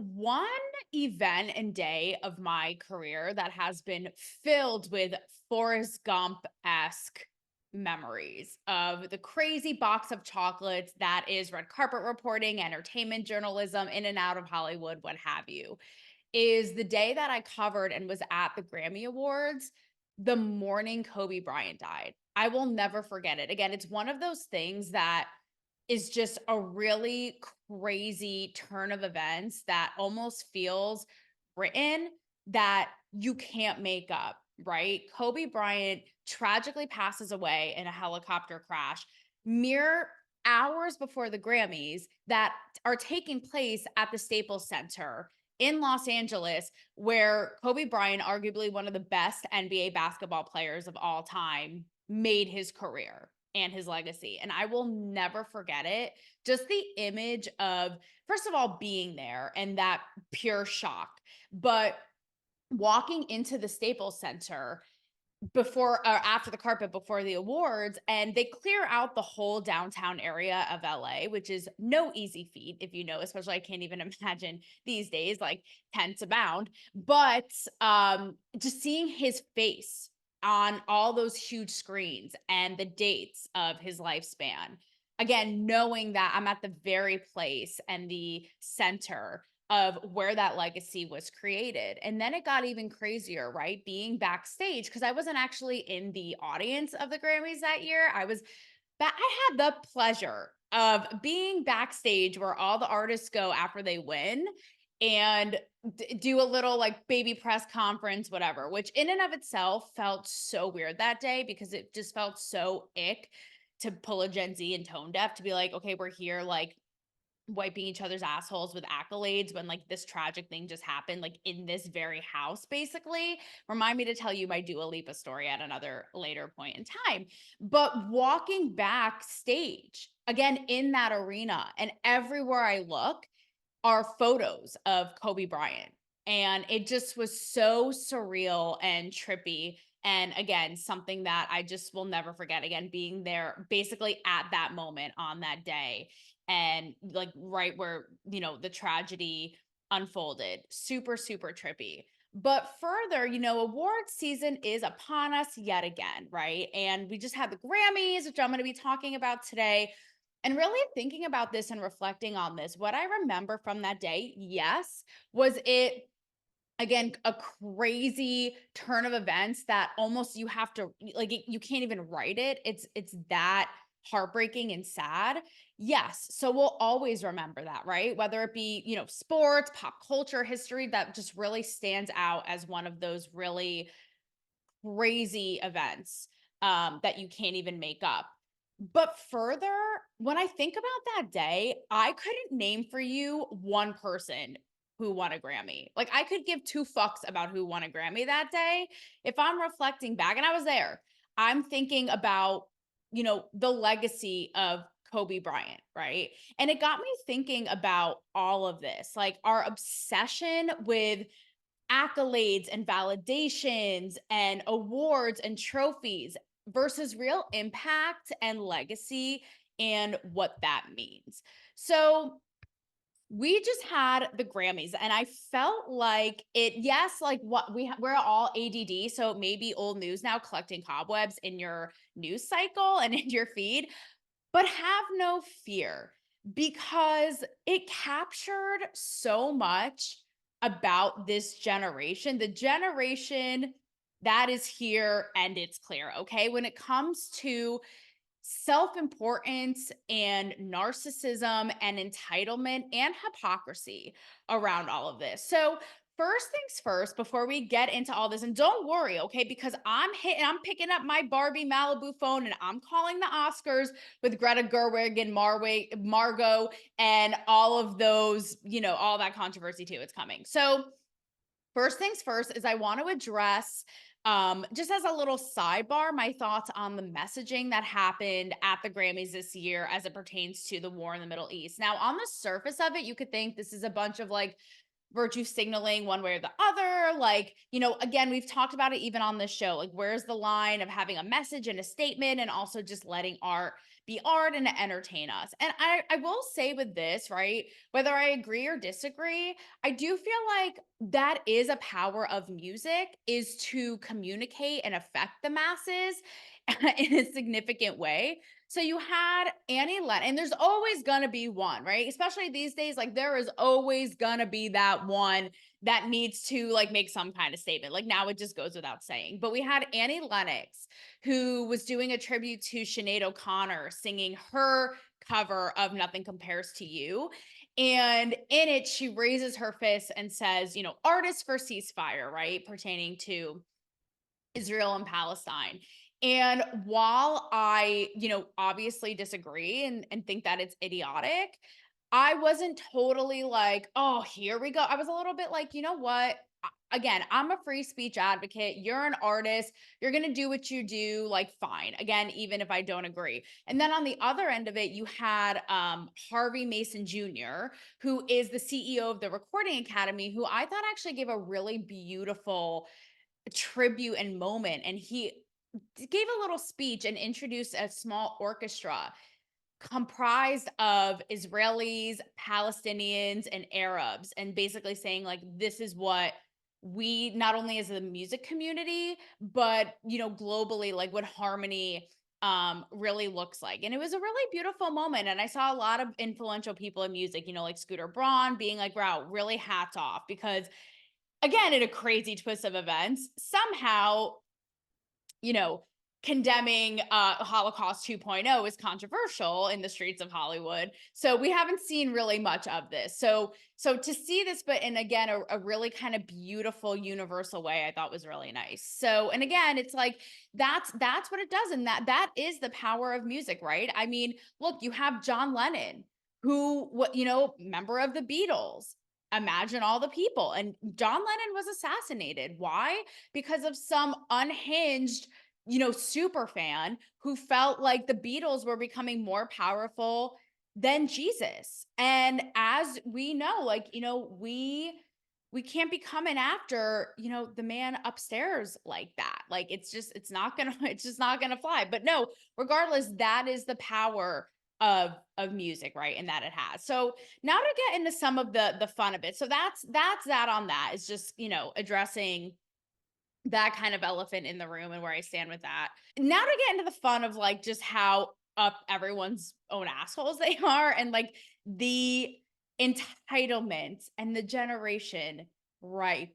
one event and day of my career that has been filled with Forrest Gump-esque memories of the crazy box of chocolates that is red carpet reporting, entertainment journalism, in and out of Hollywood, what have you, is the day that I covered and was at the Grammy Awards the morning Kobe Bryant died. I will never forget it. Again, it's one of those things that is just a really crazy turn of events that almost feels written, that you can't make up, right? Kobe Bryant tragically passes away in a helicopter crash mere hours before the Grammys that are taking place at the Staples Center in Los Angeles, where Kobe Bryant, arguably one of the best NBA basketball players of all time, made his career and his legacy. And I will never forget it. Just the image of, first of all, being there and that pure shock, but walking into the Staples Center before or after the carpet before the awards, and they clear out the whole downtown area of LA, which is no easy feat, if you know, especially I can't even imagine these days, like tents abound. But just seeing his face on all those huge screens and the dates of his lifespan, again, knowing that I'm at the very place and the center of where that legacy was created. And then it got even crazier, right? Being backstage, because I wasn't actually in the audience of the Grammys that year. I had the pleasure of being backstage where all the artists go after they win and do a little like baby press conference, whatever, which in and of itself felt so weird that day because it just felt so ick to pull a Gen Z and tone deaf to be like, okay, we're here like wiping each other's assholes with accolades when like this tragic thing just happened like in this very house. Basically, remind me to tell you my Dua Lipa story at another later point in time. But walking backstage again in that arena, and everywhere I look are photos of Kobe Bryant, and it just was so surreal and trippy. And again, something that I just will never forget, again being there basically at that moment on that day, and like right where the tragedy unfolded. Super super trippy. But further, award season is upon us yet again, right? And we just had the Grammys, which I'm going to be talking about today. And really thinking about this and reflecting on this, what I remember from that day, yes, was it again a crazy turn of events that almost you have to like you can't even write it. It's that heartbreaking and sad. Yes, so we'll always remember that, right? Whether it be, sports, pop culture, history, that just really stands out as one of those really crazy events that you can't even make up. But further, when I think about that day, I couldn't name for you one person who won a Grammy. Like I could give two fucks about who won a Grammy that day. If I'm reflecting back, and I was there, I'm thinking about, the legacy of Kobe Bryant, right? And it got me thinking about all of this, like our obsession with accolades and validations and awards and trophies versus real impact and legacy and what that means. So, we just had the Grammys and I felt like it, yes, like what we're all ADD, so it may be old news now collecting cobwebs in your news cycle and in your feed, but have no fear because it captured so much about this generation, the generation that is here, and it's clear, okay? When it comes to self-importance and narcissism and entitlement and hypocrisy around all of this. So, first things first, before we get into all this, and don't worry, okay, because I'm picking up my Barbie Malibu phone and I'm calling the Oscars with Greta Gerwig and Margot and all of those, all that controversy too. It's coming. So, first things first is I want to address, just as a little sidebar, my thoughts on the messaging that happened at the Grammys this year as it pertains to the war in the Middle East. Now, on the surface of it, you could think this is a bunch of like virtue signaling one way or the other. Like, again, we've talked about it even on this show. Like, where's the line of having a message and a statement and also just letting art be art and to entertain us? And I will say with this, right, whether I agree or disagree, I do feel like that is a power of music, is to communicate and affect the masses in a significant way. So you had Annie Lennox, and there's always gonna be one, right? Especially these days, like there is always gonna be that one that needs to like make some kind of statement. Like now it just goes without saying. But we had Annie Lennox, who was doing a tribute to Sinead O'Connor, singing her cover of Nothing Compares to You. And in it, she raises her fist and says, artists for ceasefire, right? Pertaining to Israel and Palestine. And while I, obviously disagree and think that it's idiotic, I wasn't totally like, oh, here we go. I was a little bit like, you know what? Again, I'm a free speech advocate. You're an artist. You're going to do what you do. Like, fine. Again, even if I don't agree. And then on the other end of it, you had Harvey Mason Jr., who is the CEO of the Recording Academy, who I thought actually gave a really beautiful tribute and moment. And he gave a little speech and introduced a small orchestra comprised of Israelis, Palestinians, and Arabs, and basically saying, like, this is what we, not only as a music community, but globally, like what harmony really looks like. And it was a really beautiful moment. And I saw a lot of influential people in music, like Scooter Braun being like, wow, really hats off, because again, in a crazy twist of events, somehow, you know, condemning Holocaust 2.0 is controversial in the streets of Hollywood. So we haven't seen really much of this. So to see this, but in again, a really kind of beautiful universal way, I thought was really nice. So, and again, it's like that's what it does. And that is the power of music, right? I mean, look, you have John Lennon, who member of the Beatles. Imagine all the people. And John Lennon was assassinated. Why? Because of some unhinged, super fan who felt like the Beatles were becoming more powerful than Jesus. And as we know, like, we can't be coming after, the man upstairs like that. Like it's not gonna, it's just not gonna fly. But no, regardless, that is the power of music, right? And that it has. So now to get into some of the fun of it. So that's that on that is just, addressing that kind of elephant in the room and where I stand with that. Now to get into the fun of like just how up everyone's own assholes they are, and like the entitlement and the generation ripe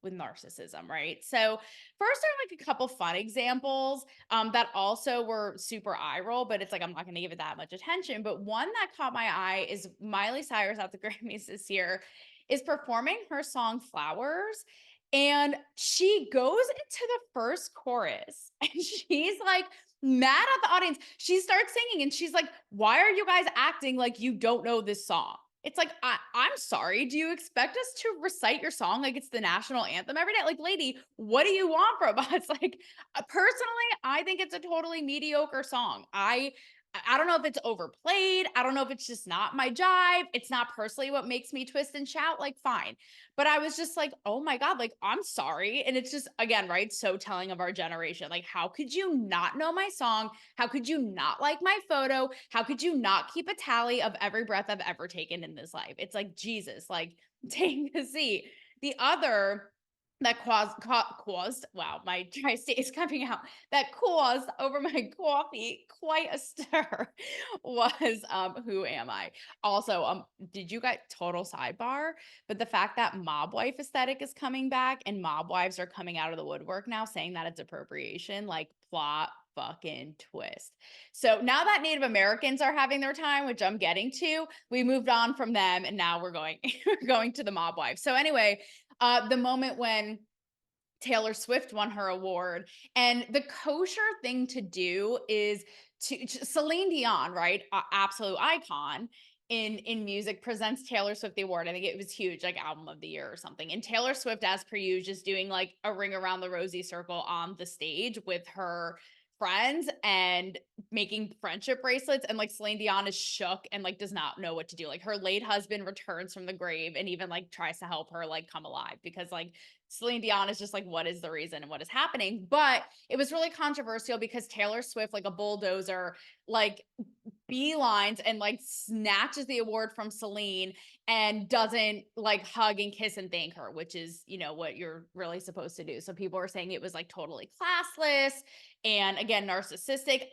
with narcissism, right? So first are like a couple fun examples that also were super eye roll, but it's like I'm not going to give it that much attention. But one that caught my eye is Miley Cyrus at the Grammys this year is performing her song Flowers, and she goes into the first chorus and she's like mad at the audience. She starts singing and she's like, why are you guys acting like you don't know this song? It's like, I'm sorry. Do you expect us to recite your song like it's the national anthem every day? Like, lady, what do you want from us? Like, personally, I think it's a totally mediocre song. I don't know if it's overplayed. I don't know if it's just not my jive. It's not personally what makes me twist and shout. Like, fine. But I was just like, oh my God, like, I'm sorry. And it's just, again, right? So telling of our generation. Like, how could you not know my song? How could you not like my photo? How could you not keep a tally of every breath I've ever taken in this life? It's like, Jesus, like, take a seat. The other that caused, wow, my dry state is coming out, that caused over my coffee quite a stir was Who Am I? Also, did you guys, total sidebar, but the fact that mob wife aesthetic is coming back and mob wives are coming out of the woodwork now saying that it's appropriation, like, plot fucking twist. So now that Native Americans are having their time, which I'm getting to, we moved on from them and now we're going we're going to the mob wife. So anyway, the moment when Taylor Swift won her award, and the kosher thing to do is to Celine Dion, right? Absolute icon in music, presents Taylor Swift the award. I think it was huge, like album of the year or something. And Taylor Swift, as per usual, just doing like a ring around the rosy circle on the stage with her friends and making friendship bracelets, and like Celine Dion is shook and like does not know what to do. Like her late husband returns from the grave and even like tries to help her like come alive, because like Celine Dion is just like, what is the reason and what is happening? But it was really controversial because Taylor Swift, like a bulldozer, like beelines and like snatches the award from Celine and doesn't like hug and kiss and thank her, which is, you know, what you're really supposed to do. So people were saying it was like totally classless and again, narcissistic.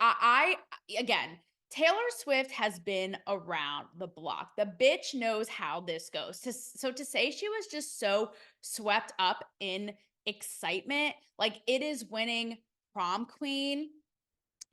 Again, Taylor Swift has been around the block. The bitch knows how this goes. So to say she was just so swept up in excitement, like it is winning prom queen,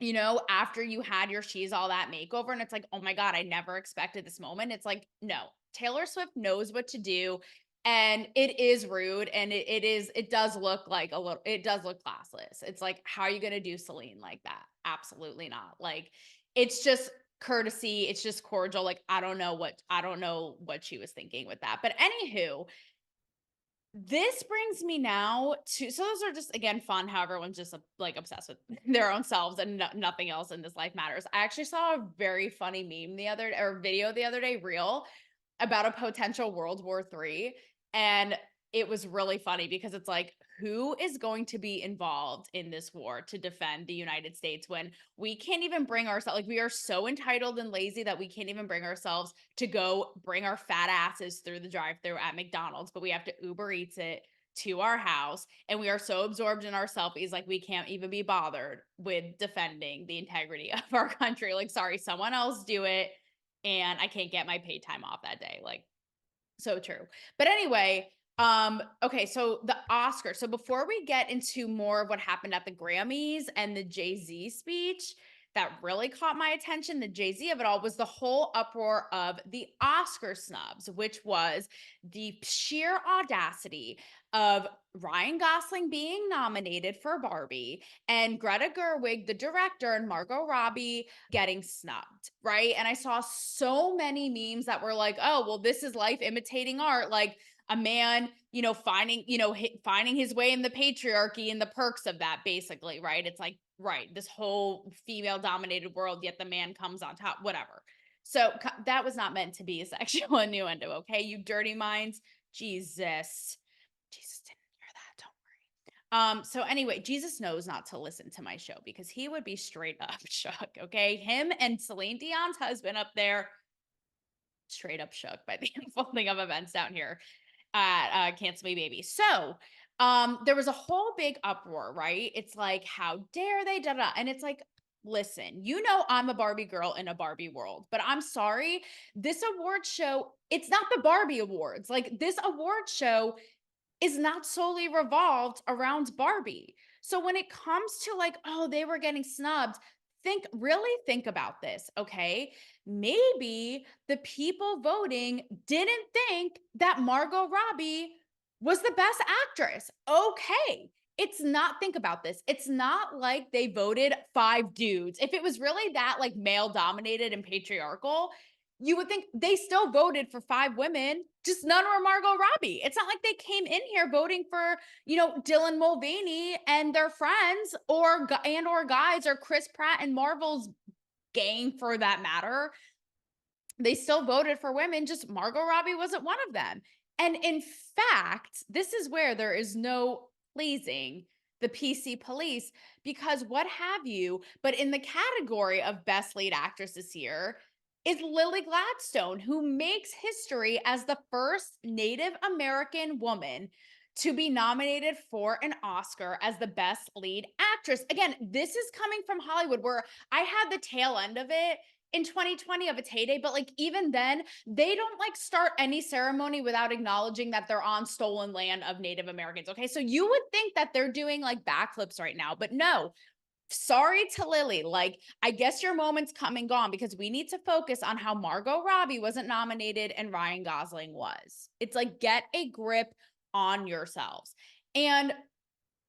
you know, after you had your She's All That makeover, and it's like, oh my God, I never expected this moment. It's like, no, Taylor Swift knows what to do. And it is rude. And it does look like it does look classless. It's like, how are you going to do Celine like that? Absolutely not. Like, it's just courtesy. It's just cordial. Like, I don't know what she was thinking with that. But anywho, this brings me now to, so those are just again fun how everyone's just like obsessed with their own selves and nothing else in this life matters. I actually saw a very funny meme video the other day, reel, about a potential World War III. And it was really funny because it's like, who is going to be involved in this war to defend the United States when we can't even bring ourselves, like, we are so entitled and lazy that we can't even bring ourselves to go bring our fat asses through the drive-thru at McDonald's, but we have to Uber Eats it to our house. And we are so absorbed in our selfies, like, we can't even be bothered with defending the integrity of our country. Like, sorry, someone else do it. And I can't get my paid time off that day. Like, so true. But anyway, okay, so the Oscars. So before we get into more of what happened at the Grammys and the Jay-Z speech that really caught my attention, the Jay-Z of it all was the whole uproar of the Oscar snubs, which was the sheer audacity of Ryan Gosling being nominated for Barbie and Greta Gerwig, the director, and Margot Robbie getting snubbed, right? And I saw so many memes that were like, oh, well, this is life imitating art. Like, a man, you know, finding his way in the patriarchy and the perks of that, basically, right? It's like, right, this whole female dominated world, yet the man comes on top, whatever. So that was not meant to be a sexual innuendo, okay? You dirty minds. Jesus. Jesus didn't hear that. Don't worry. So anyway, Jesus knows not to listen to my show because he would be straight up shook, okay? Him and Celine Dion's husband up there, straight up shook by the unfolding of events down here at Cancel Me Baby. So there was a whole big uproar, right? It's like, how dare they, da da. And it's like, listen, you know, I'm a Barbie girl in a Barbie world, but I'm sorry, this award show, it's not the Barbie Awards. Like, this award show is not solely revolved around Barbie. So when it comes to like, oh, they were getting snubbed, really think about this, okay? Maybe the people voting didn't think that Margot Robbie was the best actress. Okay. It's not, think about this. It's not like they voted 5 dudes. If it was really that like male dominated and patriarchal, you would think they still voted for 5 women, just none were Margot Robbie. It's not like they came in here voting for, you know, Dylan Mulvaney and their friends or guys or Chris Pratt and Marvel's gang for that matter. They still voted for women, just Margot Robbie wasn't one of them. And in fact, this is where there is no pleasing the PC police, because what have you, but in the category of best lead actress this year is Lily Gladstone, who makes history as the first Native American woman to be nominated for an Oscar as the best lead actress. Again, this is coming from Hollywood, where I had the tail end of it in 2020 of its heyday, but like even then, they don't like start any ceremony without acknowledging that they're on stolen land of Native Americans. Okay, so you would think that they're doing like backflips right now, but no. Sorry to Lily. Like, I guess your moment's come and gone, because we need to focus on how Margot Robbie wasn't nominated and Ryan Gosling was. It's like, get a grip on yourselves. And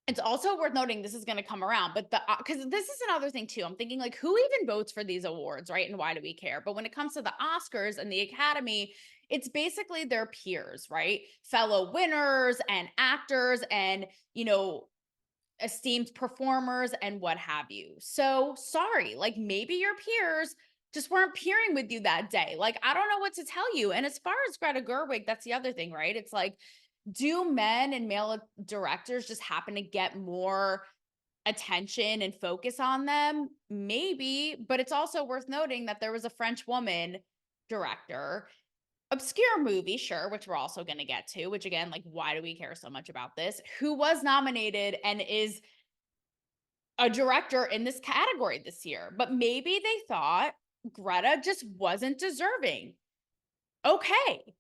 it's also worth noting, this is going to come around, but because this is another thing too. I'm thinking like, who even votes for these awards, right? And why do we care? But when it comes to the Oscars and the Academy, it's basically their peers, right? Fellow winners and actors and, you know, esteemed performers and what have you. So sorry, like maybe your peers just weren't peering with you that day. Like, I don't know what to tell you. And as far as Greta Gerwig, that's the other thing, right? It's like, do men and male directors just happen to get more attention and focus on them? Maybe, but it's also worth noting that there was a French woman director, obscure movie, sure, which we're also going to get to, which again, like, why do we care so much about this? Who was nominated and is a director in this category this year. But maybe they thought Greta just wasn't deserving. Okay.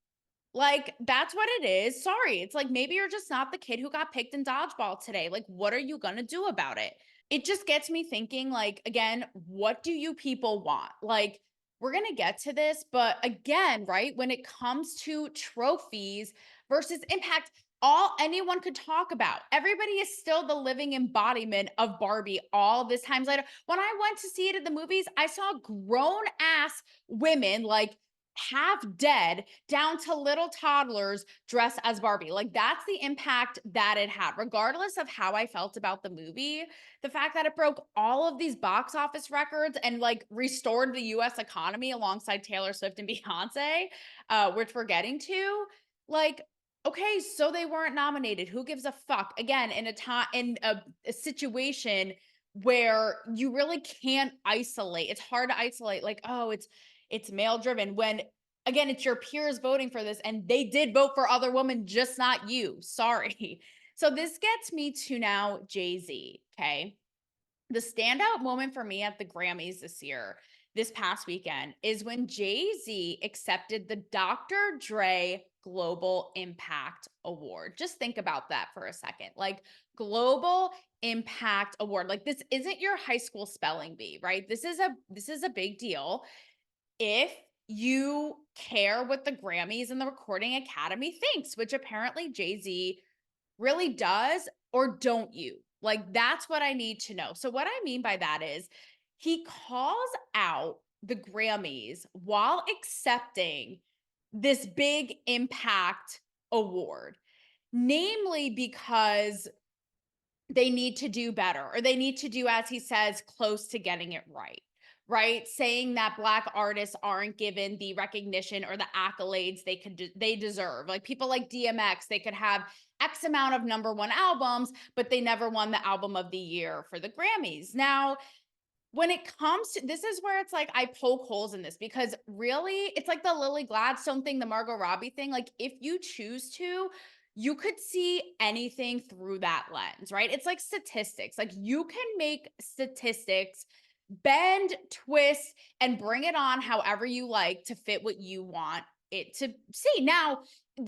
Like, that's what it is. Sorry. It's like maybe you're just not the kid who got picked in dodgeball today. Like, what are you going to do about it? It just gets me thinking, like, again, what do you people want? Like, we're going to get to this, but again, right, when it comes to trophies versus impact, all anyone could talk about. Everybody is still the living embodiment of Barbie all this times later. When I went to see it at the movies, I saw grown ass women, like half dead, down to little toddlers dressed as Barbie. Like, that's the impact that it had, regardless of how I felt about the movie. The fact that it broke all of these box office records and like restored the US economy alongside Taylor Swift and Beyonce, which we're getting to. Like, okay, so they weren't nominated. Who gives a fuck? Again, in a time, in a situation where you really can't isolate. It's hard to isolate, like, oh, it's male driven, when again, it's your peers voting for this and they did vote for other women, just not you. Sorry. So this gets me to now Jay-Z, okay? The standout moment for me at the Grammys this past weekend, is when Jay-Z accepted the Dr. Dre Global Impact Award. Just think about that for a second. Like, Global Impact Award. Like, this isn't your high school spelling bee, right? This is a big deal. If you care what the Grammys and the Recording Academy thinks, which apparently Jay-Z really does, or don't you? Like, that's what I need to know. So what I mean by that is he calls out the Grammys while accepting this big impact award, namely because they need to do better, or they need to do, as he says, close to getting it right. Right? Saying that Black artists aren't given the recognition or the accolades they deserve. Like people like DMX, they could have X amount of number one albums, but they never won the album of the year for the Grammys. Now, when it comes to this, is where it's like I poke holes in this, because really it's like the Lily Gladstone thing, the Margot Robbie thing. Like, if you choose to, you could see anything through that lens, right? It's like statistics. Like, you can make statistics bend, twist, and bring it on however you like to fit what you want it to see. Now,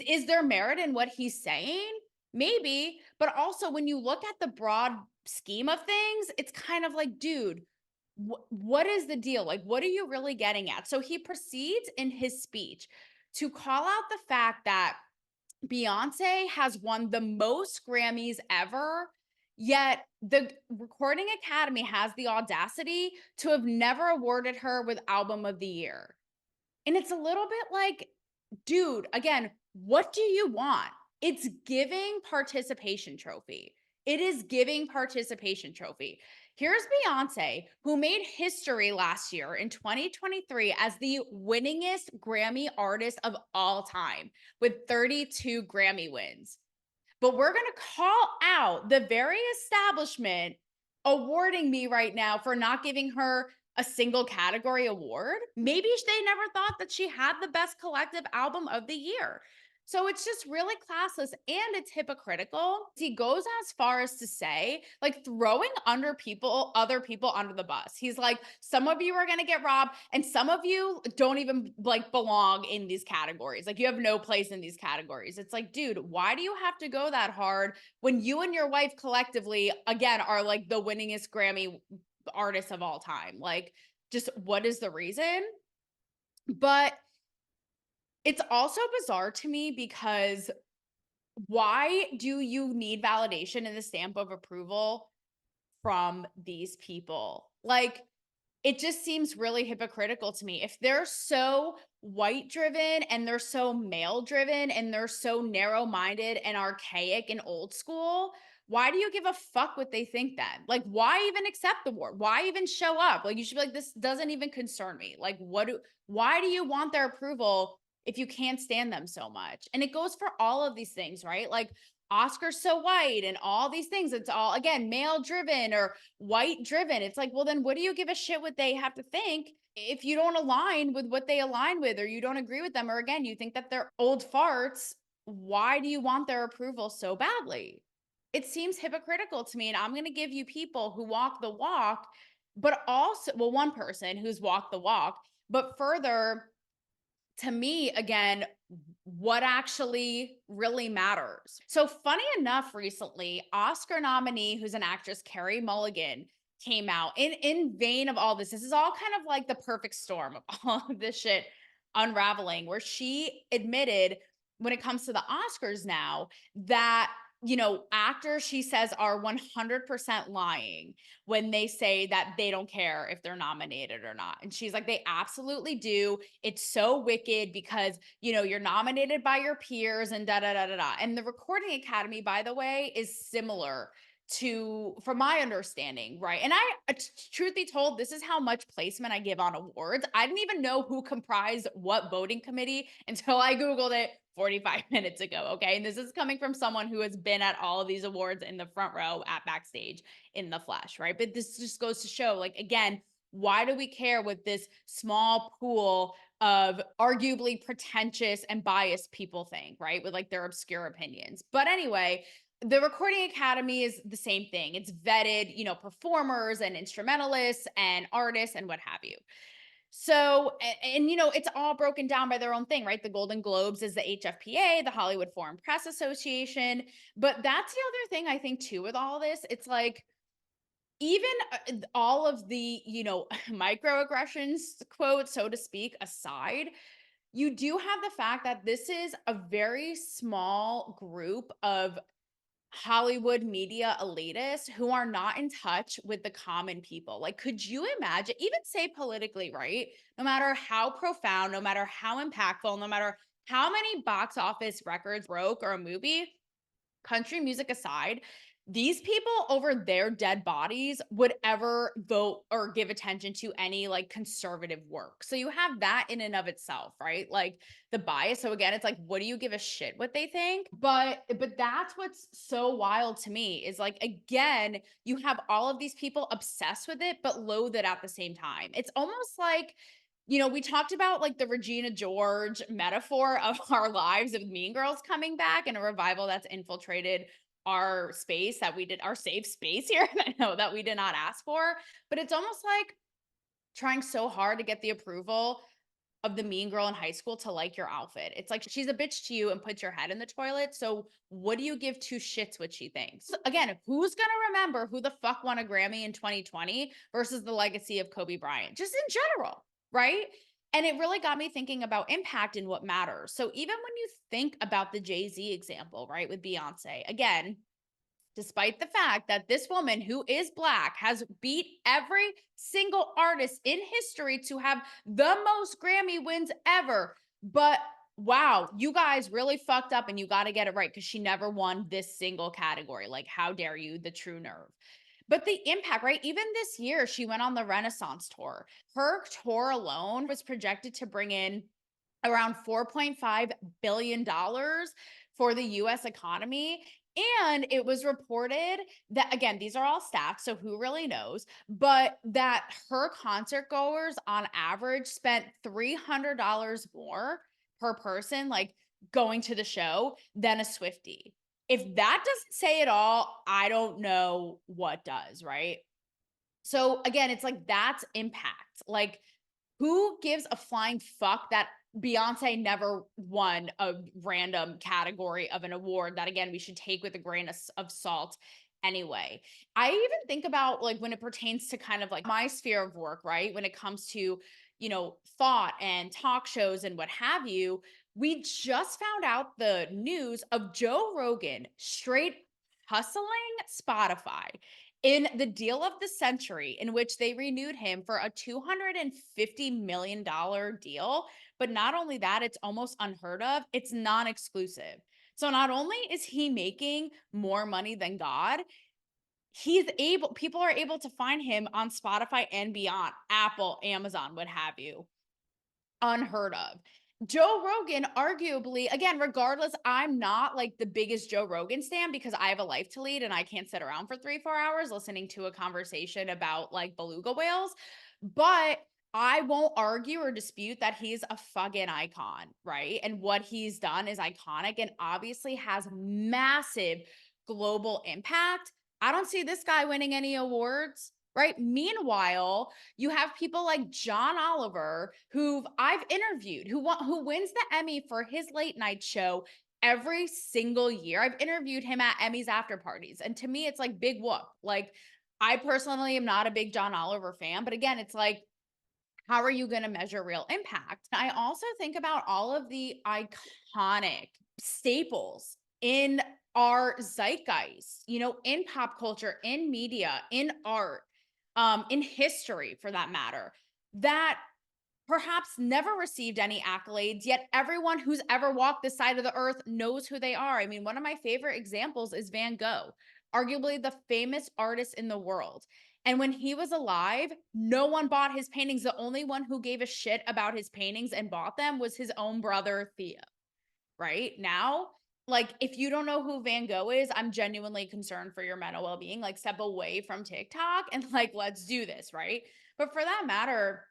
is there merit in what he's saying? Maybe, but also when you look at the broad scheme of things, it's kind of like, dude, what is the deal? Like, what are you really getting at? So he proceeds in his speech to call out the fact that Beyonce has won the most Grammys ever, yet the Recording Academy has the audacity to have never awarded her with Album of the Year. And it's a little bit like, dude, again, what do you want? It's giving participation trophy. It is giving participation trophy. Here's Beyonce, who made history last year in 2023 as the winningest Grammy artist of all time with 32 Grammy wins. But we're going to call out the very establishment awarding me right now for not giving her a single category award. Maybe they never thought that she had the best collective album of the year. So it's just really classless and it's hypocritical. He goes as far as to say, like, throwing other people under the bus. He's like, some of you are going to get robbed and some of you don't even like belong in these categories. Like, you have no place in these categories. It's like, dude, why do you have to go that hard when you and your wife collectively, again, are like the winningest Grammy artists of all time? Like, just what is the reason? But it's also bizarre to me because why do you need validation and the stamp of approval from these people? Like, it just seems really hypocritical to me. If they're so white driven and they're so male driven and they're so narrow minded and archaic and old school, why do you give a fuck what they think then? Like, why even accept the award? Why even show up? Like, you should be like, this doesn't even concern me. Like, why do you want their approval if you can't stand them so much? And it goes for all of these things, right? Like, Oscar's so white and all these things. It's all, again, male driven or white driven. It's like, well, then what do you give a shit what they have to think if you don't align with what they align with, or you don't agree with them, or again, you think that they're old farts? Why do you want their approval so badly? It seems hypocritical to me. And I'm going to give you people who walk the walk, but also, well, one person who's walked the walk, but further, to me, again, what actually really matters. So, funny enough, recently, Oscar nominee, who's an actress, Carrie Mulligan, came out in vain of all this. This is all kind of like the perfect storm of all of this shit unraveling, where she admitted when it comes to the Oscars now that, actors, she says, are 100% lying when they say that they don't care if they're nominated or not. And she's like, they absolutely do. It's so wicked because, you're nominated by your peers and da da da da da. And the Recording Academy, by the way, is similar to, from my understanding, right? And truth be told, this is how much placement I give on awards. I didn't even know who comprised what voting committee until I Googled it 45 minutes ago. Okay. And this is coming from someone who has been at all of these awards in the front row at backstage in the flesh, right? But this just goes to show, like, again, why do we care what this small pool of arguably pretentious and biased people think, right? With like their obscure opinions. But anyway, the Recording Academy is the same thing. It's vetted, performers and instrumentalists and artists and what have you. So, it's all broken down by their own thing, right? The Golden Globes is the HFPA, the Hollywood Foreign Press Association. But that's the other thing I think too with all this. It's like, even all of the, microaggressions, quote, so to speak, aside, you do have the fact that this is a very small group of Hollywood media elitists who are not in touch with the common people. Like, could you imagine, even say politically, right? No matter how profound, no matter how impactful, no matter how many box office records broke or a movie, country music aside, these people over their dead bodies would ever vote or give attention to any like conservative work. So you have that in and of itself, right? Like the bias. So again, it's like, what do you give a shit what they think? But that's what's so wild to me is like, again, you have all of these people obsessed with it, but loathe it at the same time. It's almost like, we talked about like the Regina George metaphor of our lives of Mean Girls coming back and a revival that's infiltrated our space that we did, our safe space here. I know that we did not ask for, but it's almost like trying so hard to get the approval of the mean girl in high school to like your outfit. It's like she's a bitch to you and puts your head in the toilet. So what do you give two shits what she thinks? Again, who's gonna remember who the fuck won a Grammy in 2020 versus the legacy of Kobe Bryant, just in general, right? And it really got me thinking about impact and what matters. So even when you think about the Jay-Z example, right, with Beyonce, again, despite the fact that this woman who is Black has beat every single artist in history to have the most Grammy wins ever. But wow, you guys really fucked up and you got to get it right because she never won this single category. Like, how dare you? The true nerve. But the impact, right? Even this year, she went on the Renaissance tour. Her tour alone was projected to bring in around $4.5 billion for the US economy. And it was reported that, again, these are all stats, so who really knows, but that her concert goers on average spent $300 more per person, like going to the show, than a Swiftie. If that doesn't say it all, I don't know what does, right? So again, it's like that's impact. Like, who gives a flying fuck that Beyonce never won a random category of an award that, again, we should take with a grain of salt anyway? I even think about like when it pertains to kind of like my sphere of work, right? When it comes to, thought and talk shows and what have you, we just found out the news of Joe Rogan straight hustling Spotify in the deal of the century, in which they renewed him for a $250 million deal. But not only that, it's almost unheard of. It's non exclusive. So not only is he making more money than God, people are able to find him on Spotify and beyond, Apple, Amazon, what have you. Unheard of. Joe Rogan, arguably, again, regardless, I'm not like the biggest Joe Rogan stan because I have a life to lead and I can't sit around for 3, 4 hours listening to a conversation about like beluga whales. But I won't argue or dispute that he's a fucking icon, right? And what he's done is iconic and obviously has massive global impact. I don't see this guy winning any awards, right? Meanwhile, you have people like John Oliver, who I've interviewed, who wins the Emmy for his late night show every single year. I've interviewed him at Emmys after parties. And to me, it's like big whoop. Like, I personally am not a big John Oliver fan, but again, it's like, how are you going to measure real impact? I also think about all of the iconic staples in our zeitgeist, in pop culture, in media, in art, in history for that matter, that perhaps never received any accolades, yet everyone who's ever walked this side of the earth knows who they are. I mean, one of my favorite examples is Van Gogh, arguably the famous artist in the world. And when he was alive, no one bought his paintings. The only one who gave a shit about his paintings and bought them was his own brother, Theo. Right now, like, if you don't know who Van Gogh is, I'm genuinely concerned for your mental well-being. Like, step away from TikTok and like, let's do this, right? But for that matter,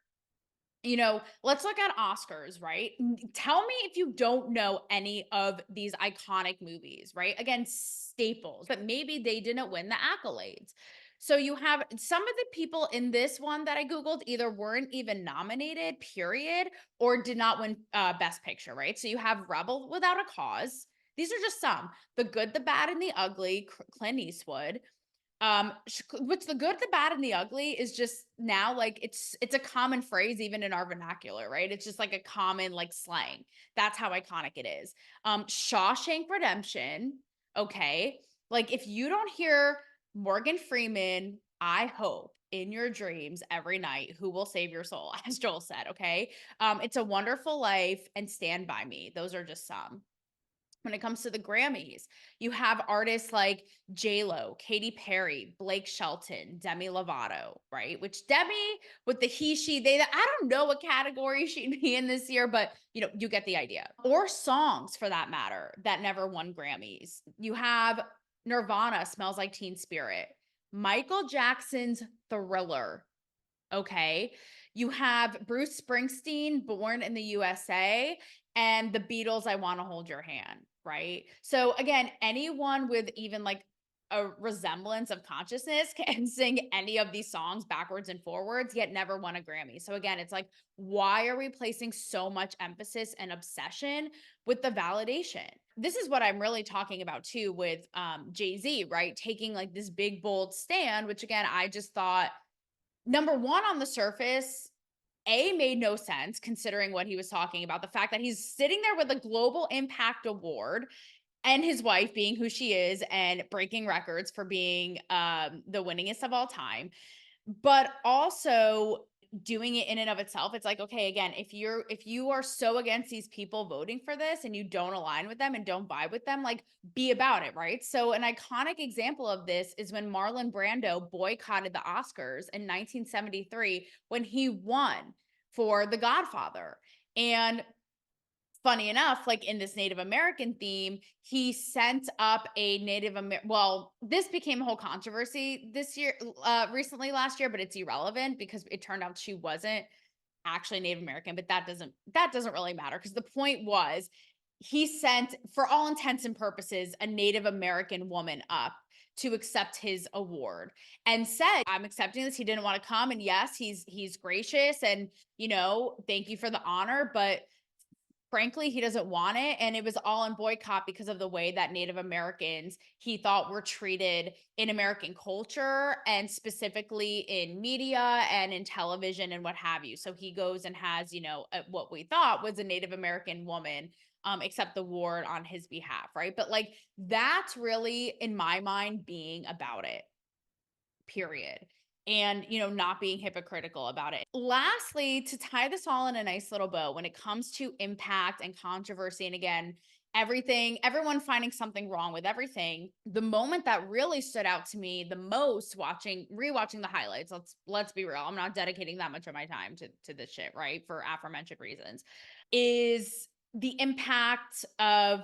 let's look at Oscars, right? Tell me if you don't know any of these iconic movies, right? Again, staples, but maybe they didn't win the accolades. So you have some of the people in this one that I Googled either weren't even nominated, period, or did not win Best Picture, right? So you have Rebel Without a Cause. These are just some. The Good, the Bad, and the Ugly, Clint Eastwood. What's the good, the bad, and the ugly is just now like it's a common phrase even in our vernacular, right? It's just like a common like slang. That's how iconic it is. Shawshank Redemption, okay? Like if you don't hear Morgan Freeman, I hope in your dreams every night, who will save your soul, as Joel said, okay? It's a Wonderful Life and Stand By Me. Those are just some. When it comes to the Grammys, you have artists like J-Lo, Katy Perry, Blake Shelton, Demi Lovato, right? Which Demi with the he, she, they, I don't know what category she'd be in this year, but you get the idea. Or songs for that matter that never won Grammys. You have Nirvana, Smells Like Teen Spirit, Michael Jackson's Thriller, okay? You have Bruce Springsteen, Born in the USA, and the Beatles, I Want to Hold Your Hand, right? So again, anyone with even like a resemblance of consciousness can sing any of these songs backwards and forwards, yet never won a Grammy. So again, it's like, why are we placing so much emphasis and obsession with the validation? This is what I'm really talking about too with Jay-Z, right? Taking like this big, bold stand, which again, I just thought, number one, on the surface, made no sense considering what he was talking about. The fact that he's sitting there with a Global Impact Award and his wife being who she is and breaking records for being the winningest of all time. But also doing it in and of itself, it's like, okay, again, if you are so against these people voting for this and you don't align with them and don't vibe with them, like, be about it, right? So an iconic example of this is when Marlon Brando boycotted the Oscars in 1973 when he won for The Godfather. And funny enough, like in this Native American theme, he sent up a well, this became a whole controversy this year, recently last year, but it's irrelevant because it turned out she wasn't actually Native American, but that doesn't really matter because the point was he sent, for all intents and purposes, a Native American woman up to accept his award and said, I'm accepting this. He didn't want to come. And yes, he's gracious and, thank you for the honor, but frankly, he doesn't want it. And it was all in boycott because of the way that Native Americans, he thought, were treated in American culture and specifically in media and in television and what have you. So he goes and has, what we thought was a Native American woman accept the award on his behalf, right? But like, that's really, in my mind, being about it, period. And, not being hypocritical about it. Lastly, to tie this all in a nice little bow, when it comes to impact and controversy, and again, everyone finding something wrong with everything. The moment that really stood out to me the most rewatching the highlights, let's be real, I'm not dedicating that much of my time to this shit, right? For aforementioned reasons, is the impact of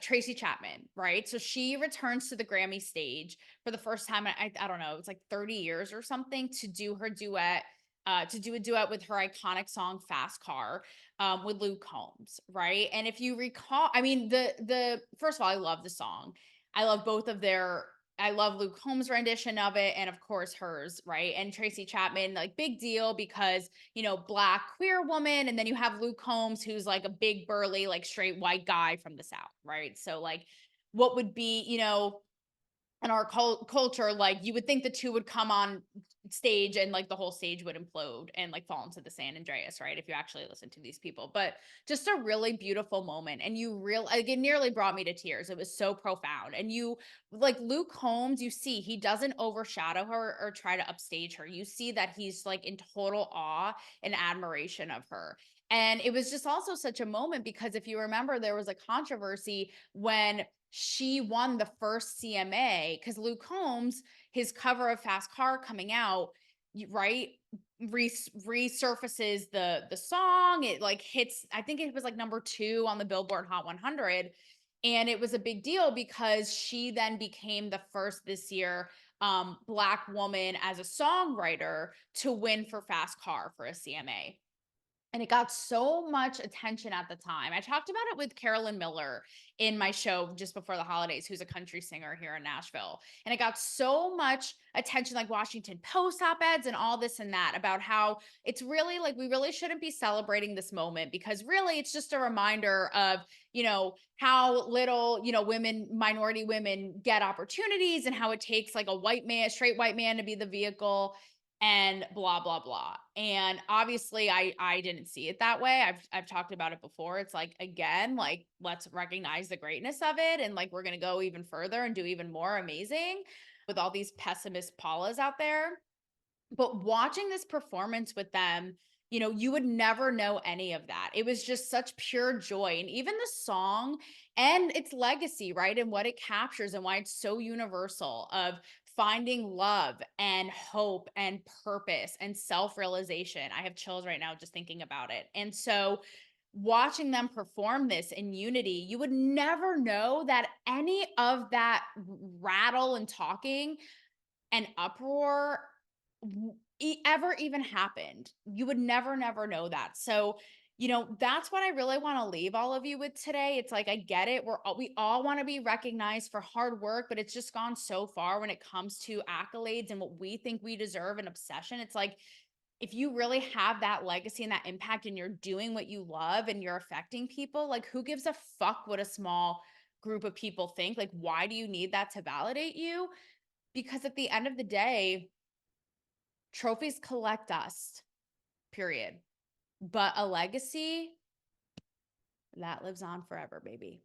Tracy Chapman, right? So she returns to the Grammy stage for the first time in, I don't know, it's like 30 years or something, to do her duet, to do a duet with her iconic song Fast Car, with Luke Combs, right? And if you recall, I mean, the first of all, I love the song. I love both of their. I love Luke Combs' rendition of it, and of course hers, right? And Tracy Chapman, like, big deal because, Black queer woman, and then you have Luke Combs, who's like a big burly, like, straight white guy from the South, right? So, like, what would be, in our culture, like, you would think the two would come on stage and, like, the whole stage would implode and, like, fall into the San Andreas, right? If you actually listen to these people. But just a really beautiful moment. And like, it nearly brought me to tears. It was so profound. And like, Luke Combs, you see, he doesn't overshadow her or try to upstage her. You see that he's, like, in total awe and admiration of her. And it was just also such a moment because if you remember, there was a controversy when she won the first CMA, because Luke Combs, his cover of Fast Car coming out, right, resurfaces the song. It, like, hits, I think it was like number 2 on the Billboard Hot 100, and it was a big deal because she then became the first this year Black woman as a songwriter to win for Fast Car for a CMA. And it got so much attention at the time. I talked about it with Carolyn Miller in my show just before the holidays, who's a country singer here in Nashville. And it got so much attention, like Washington Post op-eds and all this and that, about how it's really like we really shouldn't be celebrating this moment because really it's just a reminder of, how little, women, minority women get opportunities, and how it takes like a white man, straight white man, to be the vehicle, and blah blah blah. And obviously I didn't see it that way. I've talked about it before. It's like, again, like, let's recognize the greatness of it, and, like, we're going to go even further and do even more amazing with all these pessimist Paulas out there. But watching this performance with them, you would never know any of that. It was just such pure joy. And even the song and its legacy, right? And what it captures and why it's so universal, of finding love and hope and purpose and self-realization. I have chills right now just thinking about it. And so watching them perform this in unity, you would never know that any of that rattle and talking and uproar ever even happened. You would never know that. So, that's what I really want to leave all of you with today. It's like, I get it. We all want to be recognized for hard work, but it's just gone so far when it comes to accolades and what we think we deserve, and obsession. It's like, if you really have that legacy and that impact, and you're doing what you love and you're affecting people, like, who gives a fuck what a small group of people think? Like, why do you need that to validate you? Because at the end of the day, trophies collect dust, period. But a legacy, that lives on forever, baby.